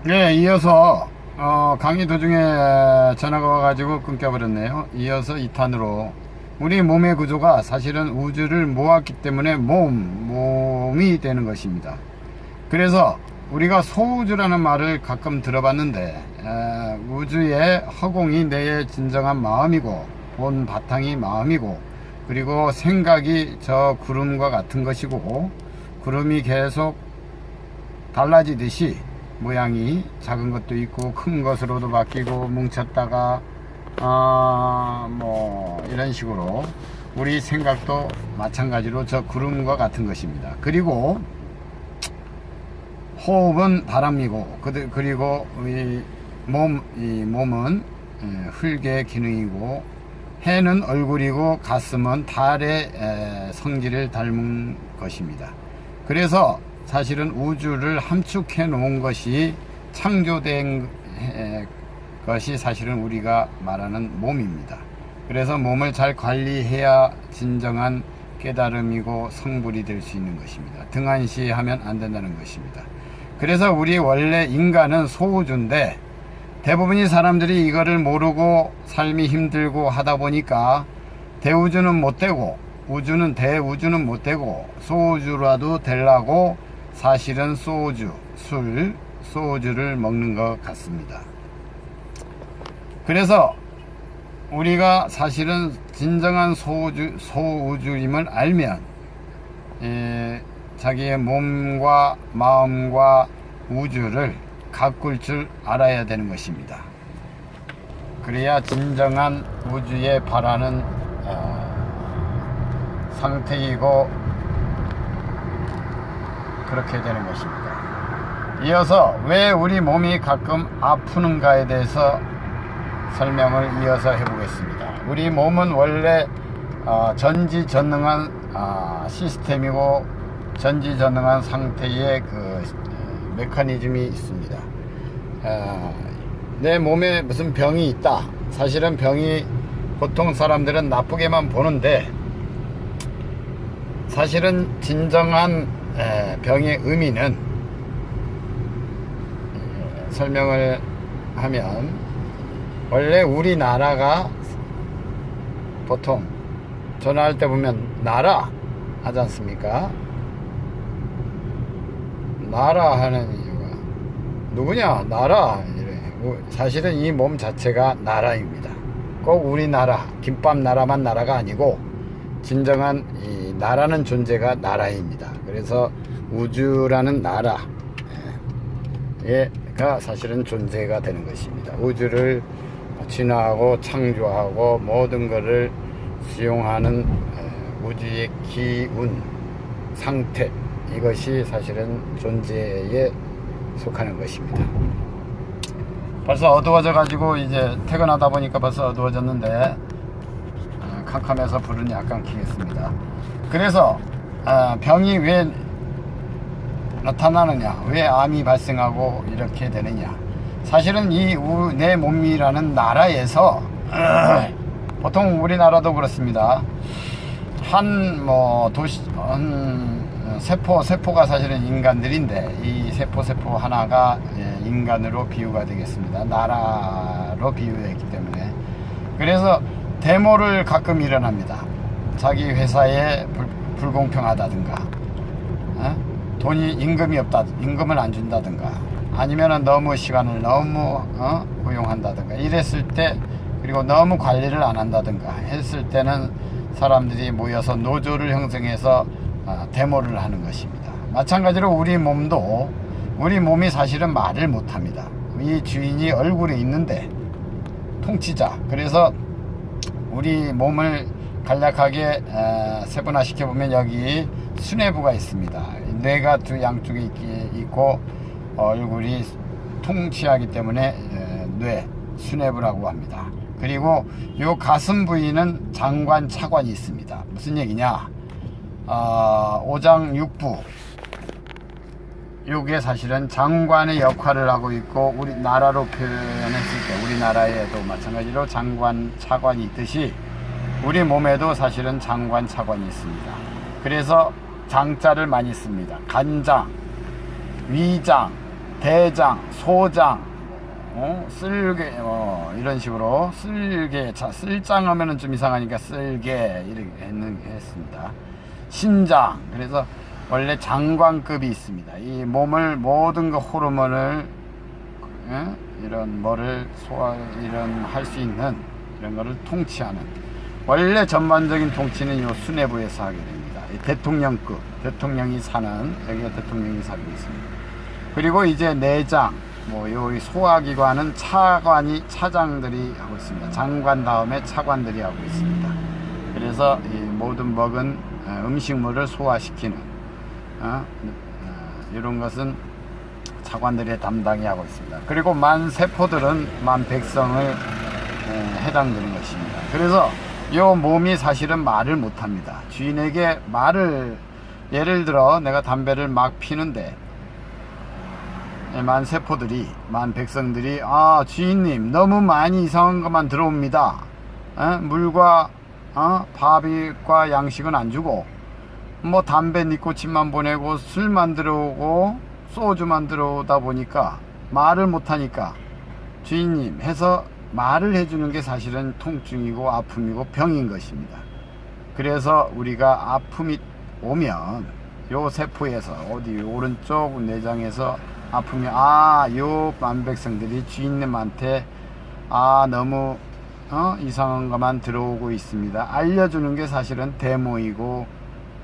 네, 이어서 강의 도중에 전화가 와가지고 끊겨버렸네요. 이어서 2탄으로 우리 몸의 구조가 사실은 우주를 모았기 때문에 몸이 되는 것입니다. 그래서 우리가 소우주라는 말을 가끔 들어봤는데 우주의 허공이 내 진정한 마음이고 본 바탕이 마음이고, 그리고 생각이 저 구름과 같은 것이고, 구름이 계속 달라지듯이 모양이 작은 것도 있고 큰 것으로도 바뀌고 뭉쳤다가 뭐 이런 식으로 우리 생각도 마찬가지로 저 구름과 같은 것입니다. 그리고 호흡은 바람이고, 그리고 이 몸은 흙의 기능이고, 해는 얼굴이고, 가슴은 달의 성질을 닮은 것입니다. 그래서 사실은 우주를 함축해 놓은 것이, 창조된 것이 사실은 우리가 말하는 몸입니다. 그래서 몸을 잘 관리해야 진정한 깨달음이고 성불이 될 수 있는 것입니다. 등한시하면 안 된다는 것입니다. 그래서 우리 원래 인간은 소우주인데, 대부분의 사람들이 이거를 모르고 삶이 힘들고 하다 보니까 대우주는 못 되고 대우주는 못 되고 소우주라도 되려고 사실은 소우주를 먹는 것 같습니다. 그래서 우리가 사실은 진정한 소우주임을 알면 자기의 몸과 마음과 우주를 가꿀 줄 알아야 되는 것입니다. 그래야 진정한 우주에 바라는 상태이고 그렇게 되는 것입니다. 이어서 왜 우리 몸이 가끔 아프는가에 대해서 설명을 이어서 해보겠습니다. 우리 몸은 원래 전지전능한 시스템이고 전지전능한 상태의 그 메커니즘이 있습니다. 내 몸에 무슨 병이 있다. 사실은 병이 보통 사람들은 나쁘게만 보는데, 사실은 진정한 병의 의미는 설명을 하면, 원래 우리나라가 보통 전화할 때 보면 나라 하지 않습니까? 나라 하는 이유가 누구냐? 나라. 사실은 이 몸 자체가 나라입니다. 꼭 우리나라, 김밥 나라만 나라가 아니고 진정한 이 나라는 존재가 나라입니다. 그래서 우주라는 나라가 사실은 존재가 되는 것입니다. 우주를 진화하고 창조하고 모든 것을 수용하는 우주의 기운, 상태, 이것이 사실은 존재에 속하는 것입니다. 벌써 어두워져 가지고 이제 퇴근하다 보니까 벌써 어두워졌는데 캄캄해서 불은 약간 켜겠습니다. 그래서 병이 왜 나타나느냐, 왜 암이 발생하고 이렇게 되느냐, 사실은 이 내 몸이라는 나라에서 보통 우리나라도 그렇습니다. 세포가 사실은 인간들인데, 이 세포 하나가 인간으로 비유가 되겠습니다. 나라로 비유되기 때문에. 그래서 데모를 가끔 일어납니다. 자기 회사에 불공평하다든가, 임금이 없다, 임금을 안 준다든가, 아니면은 너무 시간을 너무 고용한다든가 이랬을 때, 그리고 너무 관리를 안 한다든가 했을 때는 사람들이 모여서 노조를 형성해서 데모를 하는 것입니다. 마찬가지로 우리 몸이 사실은 말을 못합니다. 이 주인이 얼굴에 있는데, 통치자. 그래서 우리 몸을 간략하게 세분화시켜보면 여기 수뇌부가 있습니다. 뇌가 두 양쪽에 있고 얼굴이 통치하기 때문에 수뇌부라고 합니다. 그리고 요 가슴 부위는 장관, 차관이 있습니다. 무슨 얘기냐? 오장육부, 요게 사실은 장관의 역할을 하고 있고, 우리나라로 표현했을 때 우리나라에도 마찬가지로 장관, 차관이 있듯이 우리 몸에도 사실은 장관, 차관이 있습니다. 그래서 장자를 많이 씁니다. 간장, 위장, 대장, 소장, 쓸개, 이런 식으로 쓸개, 자, 쓸장 하면은 좀 이상하니까 쓸개 이렇게 했습니다. 신장, 그래서 원래 장관급이 있습니다. 이 몸을 모든 그 호르몬을 이런 뭐를 소화 이런 할 수 있는 이런 거를 통치하는, 원래 전반적인 통치는 요 수뇌부에서 하게 됩니다. 이 대통령급, 대통령이 사는, 여기가 대통령이 살고 있습니다. 그리고 이제 내장, 뭐 요 소화기관은 차장들이 하고 있습니다. 장관 다음에 차관들이 하고 있습니다. 그래서 이 모든 먹은 음식물을 소화시키는 이런 것은 차관들의 담당이 하고 있습니다. 그리고 만 세포들은 만 백성을 해당되는 것입니다. 그래서 이 몸이 사실은 말을 못합니다. 주인에게 말을, 예를 들어 내가 담배를 막 피는데 만 세포들이, 만 백성들이 주인님 너무 많이 이상한 것만 들어옵니다. 물과 밥과 양식은 안 주고 뭐 담배 니코틴만 보내고 술만 들어오고 소주만 들어오다 보니까 말을 못하니까 주인님 해서 말을 해주는 게 사실은 통증이고 아픔이고 병인 것입니다. 그래서 우리가 아픔이 오면 요 세포에서 어디 오른쪽 내장에서 아픔이 요 만백성들이 주인님한테 너무 이상한 것만 들어오고 있습니다. 알려주는 게 사실은 데모이고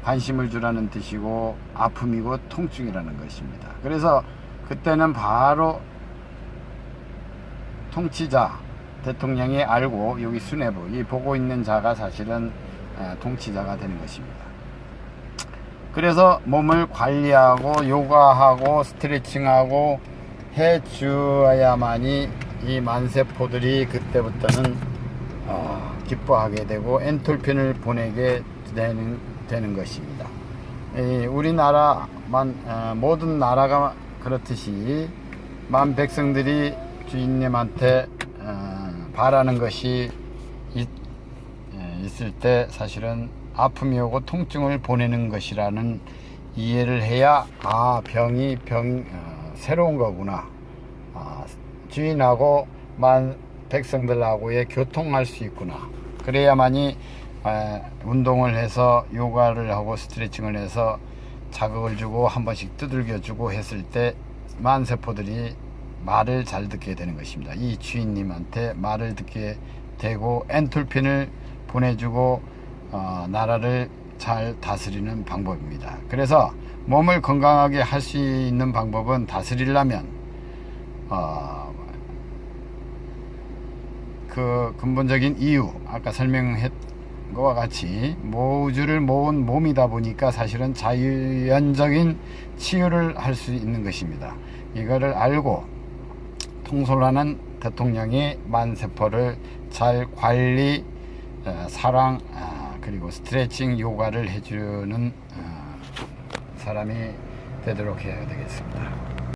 관심을 주라는 뜻이고 아픔이고 통증이라는 것입니다. 그래서 그때는 바로 통치자 대통령이 알고 여기 수뇌부 이 보고 있는 자가 사실은 통치자가 되는 것입니다. 그래서 몸을 관리하고 요가하고 스트레칭하고 해 주어야만이 이 만세포들이 그때부터는 기뻐하게 되고 엔돌핀을 보내게 되는 것입니다. 우리나라만 모든 나라가 그렇듯이 만 백성들이 주인님한테 바라는 것이 있을 때 사실은 아픔이 오고 통증을 보내는 것이라는 이해를 해야 병이 새로운 거구나, 주인하고 만 백성들하고의 교통할 수 있구나, 그래야만이 운동을 해서 요가를 하고 스트레칭을 해서 자극을 주고 한 번씩 두들겨 주고 했을 때 만세포들이 말을 잘 듣게 되는 것입니다. 이 주인님한테 말을 듣게 되고 엔돌핀을 보내주고 나라를 잘 다스리는 방법입니다. 그래서 몸을 건강하게 할 수 있는 방법은, 다스리려면 그 근본적인 이유, 아까 설명했 것과 같이 모주를 모은 몸이다 보니까 사실은 자연적인 치유를 할 수 있는 것입니다. 이거를 알고 통솔하는 대통령이 만세포를 잘 관리, 사랑, 그리고 스트레칭, 요가를 해주는 사람이 되도록 해야 되겠습니다.